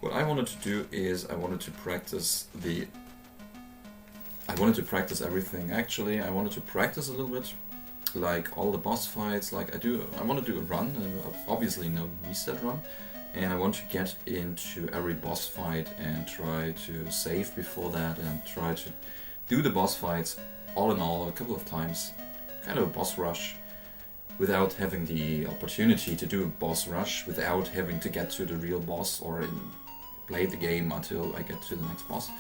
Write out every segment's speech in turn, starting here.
What I wanted to do is I wanted to practice everything. Actually, I wanted to practice a little bit, like all the boss fights. Like I want to do a run, obviously no reset run, and I want to get into every boss fight and try to save before that and try to do the boss fights all in all a couple of times, kind of a boss rush, without having the opportunity to do a boss rush, without having to get to the real boss or play the game until I get to the next boss.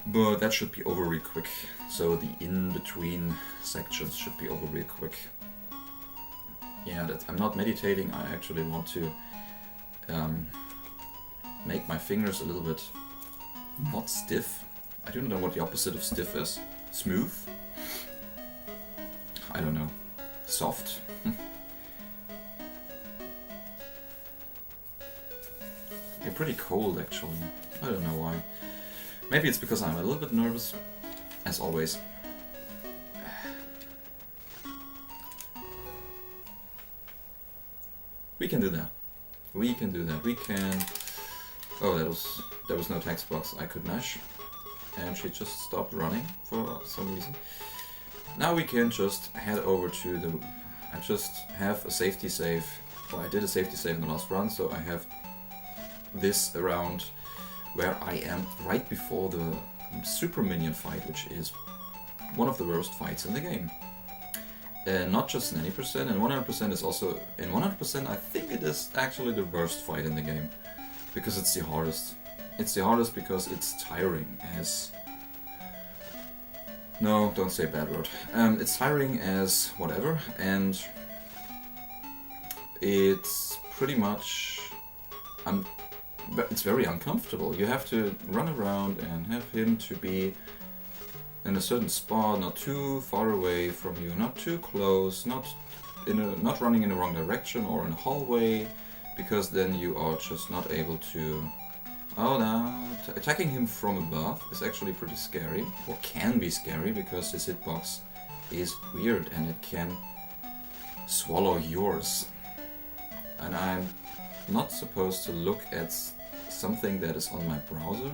But that should be over real quick, so the in-between sections should be over real quick. Yeah, I'm not meditating, I actually want to make my fingers a little bit not stiff. I don't know what the opposite of stiff is. Smooth? I don't know. Soft? They're pretty cold actually. I don't know why. Maybe it's because I'm a little bit nervous, as always. We can do that. We can do that. We can... Oh, there was no text box I could mash. And she just stopped running for some reason. Now we can just head over to the... I just have a safety save. Well, I did a safety save in the last run, so I have this around where I am right before the Super Minion fight, which is one of the worst fights in the game. Not just in any percent, and 100% is also... In 100% I think it is actually the worst fight in the game. Because it's the hardest. It's the hardest because it's tiring as... No, don't say a bad word. It's tiring as whatever, and it's pretty much... it's very uncomfortable. You have to run around and have him to be in a certain spot, not too far away from you, not too close, not running in the wrong direction or in a hallway, because then you are just not able to... Oh, no. Attacking him from above is actually pretty scary, or can be scary, because his hitbox is weird and it can swallow yours. And I'm not supposed to look at something that is on my browser.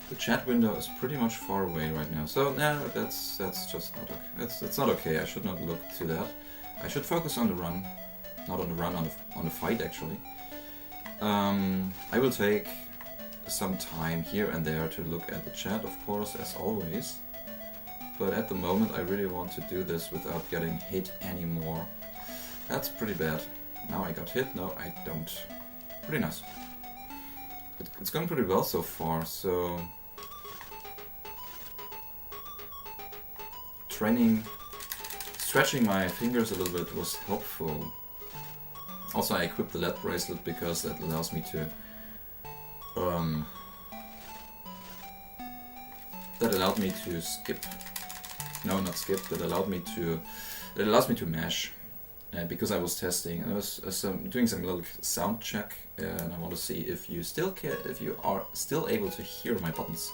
The chat window is pretty much far away right now, so no, that's just not okay. It's not okay. I should not look to that. I should focus on the run, not on the run, on the fight actually. I will take some time here and there to look at the chat, of course, as always. But at the moment, I really want to do this without getting hit anymore. That's pretty bad. Now I got hit. No, I don't. Pretty nice. It's going pretty well so far, so... Stretching my fingers a little bit was helpful. Also, I equipped the LED bracelet because that allows me to... that allowed me to skip... No, not skip. That allowed me to... It allows me to mash. Because I was testing, I was doing some little sound check, and I want to see if you are still able to hear my buttons,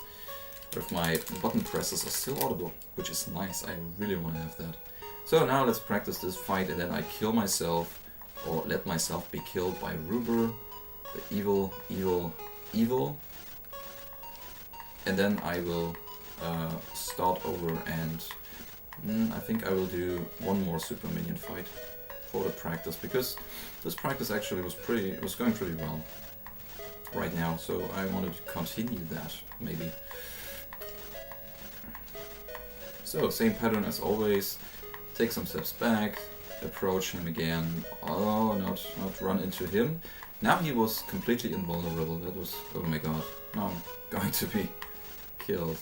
or if my button presses are still audible, which is nice. I really want to have that. So now let's practice this fight, and then I kill myself, or let myself be killed by Ruber, the evil, and then I will start over, and I think I will do one more Super Minion fight for the practice, because this practice actually was going pretty well right now, so I wanted to continue that, maybe. So, same pattern as always, take some steps back, approach him again, oh, not run into him. Now he was completely invulnerable, that was, oh my god, now I'm going to be killed.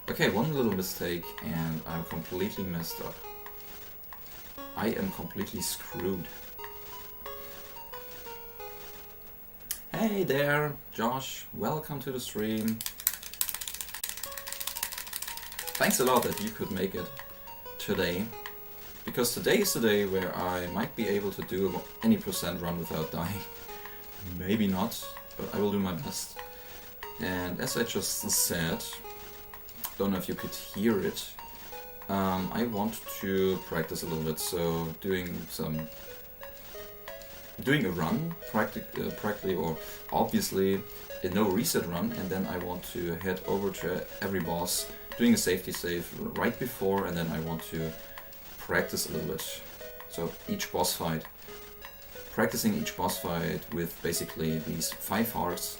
Okay, one little mistake and I'm completely messed up. I am completely screwed. Hey there, Josh. Welcome to the stream. Thanks a lot that you could make it today. Because today is the day where I might be able to do any percent run without dying. Maybe not, but I will do my best. And as I just said, don't know if you could hear it, I want to practice a little bit, so doing some doing a run, practically or obviously a no reset run, and then I want to head over to every boss, doing a safety save right before, and then I want to practice a little bit. So each boss fight, practicing each boss fight with basically these 5 hearts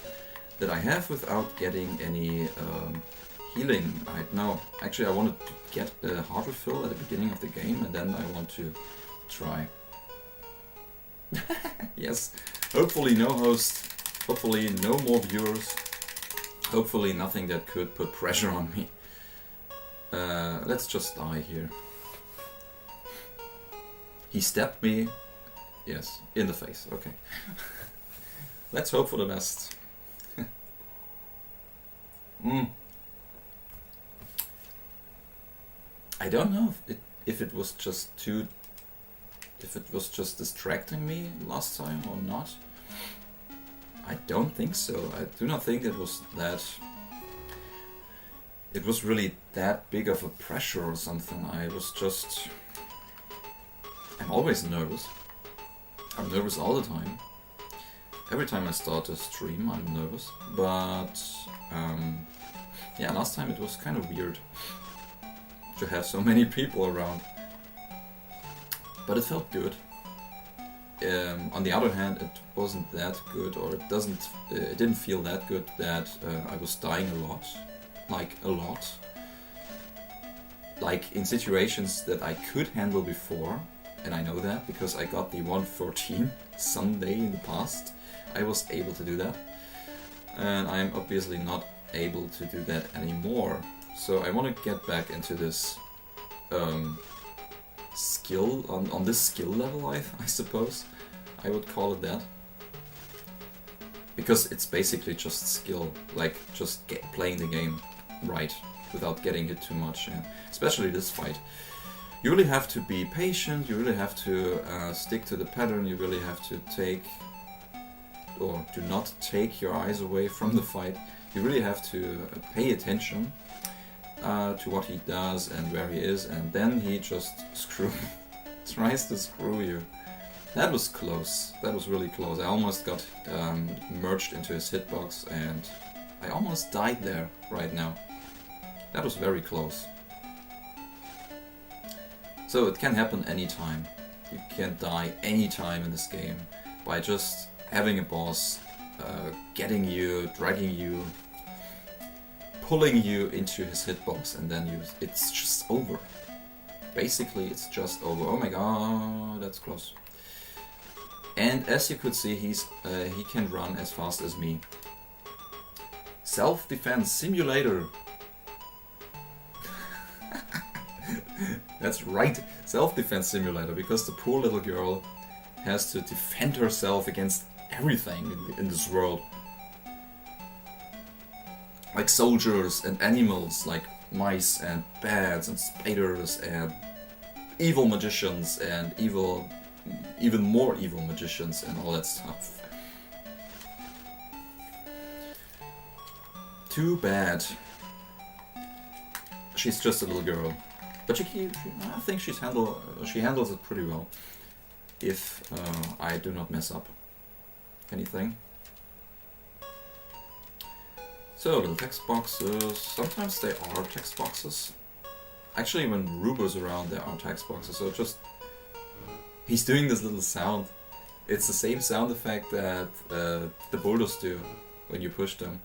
that I have without getting any healing. No, actually I wanted to get a heart refill at the beginning of the game, and then I want to try. Yes, hopefully no host, hopefully no more viewers, hopefully nothing that could put pressure on me. Let's just die here. He stabbed me, yes, in the face, okay. Let's hope for the best. I don't know if it was just distracting me last time or not. I don't think so. I do not think it was really that big of a pressure or something. I'm always nervous. I'm nervous all the time. Every time I start a stream I'm nervous, but yeah, last time it was kind of weird to have so many people around. But it felt good. On the other hand, it wasn't that good, or it didn't feel that good that I was dying a lot. Like in situations that I could handle before, and I know that because I got the 114 someday in the past. I was able to do that, and I am obviously not able to do that anymore. So I want to get back into this skill, on this skill level, I suppose I would call it that. Because it's basically just skill, like just playing the game right, without getting hit too much, and especially this fight. You really have to be patient, you really have to stick to the pattern, you really have to do not take your eyes away from the fight. You really have to pay attention to what he does and where he is, and then he just tries to screw you. That was close. That was really close. I almost got merged into his hitbox, and I almost died there right now. That was very close. So it can happen anytime. You can die anytime in this game by just having a boss getting you, dragging you, pulling you into his hitbox, and then it's just over. Basically, it's just over. Oh my god, that's close. And as you could see, he can run as fast as me. Self-defense simulator. That's right, self-defense simulator, because the poor little girl has to defend herself against everything in this world. Like soldiers and animals, like mice and bats and spiders and evil magicians and even more evil magicians and all that stuff. Too bad. She's just a little girl, but I think she handles it pretty well. If I do not mess up anything. So, little text boxes. Sometimes they are text boxes. Actually, when Rubo's around, there are text boxes. So just he's doing this little sound. It's the same sound effect that the boulders do when you push them.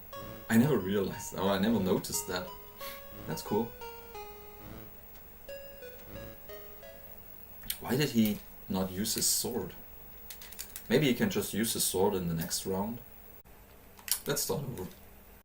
I never realized. Oh, I never noticed that. That's cool. Why did he not use his sword? Maybe he can just use his sword in the next round. Let's start over.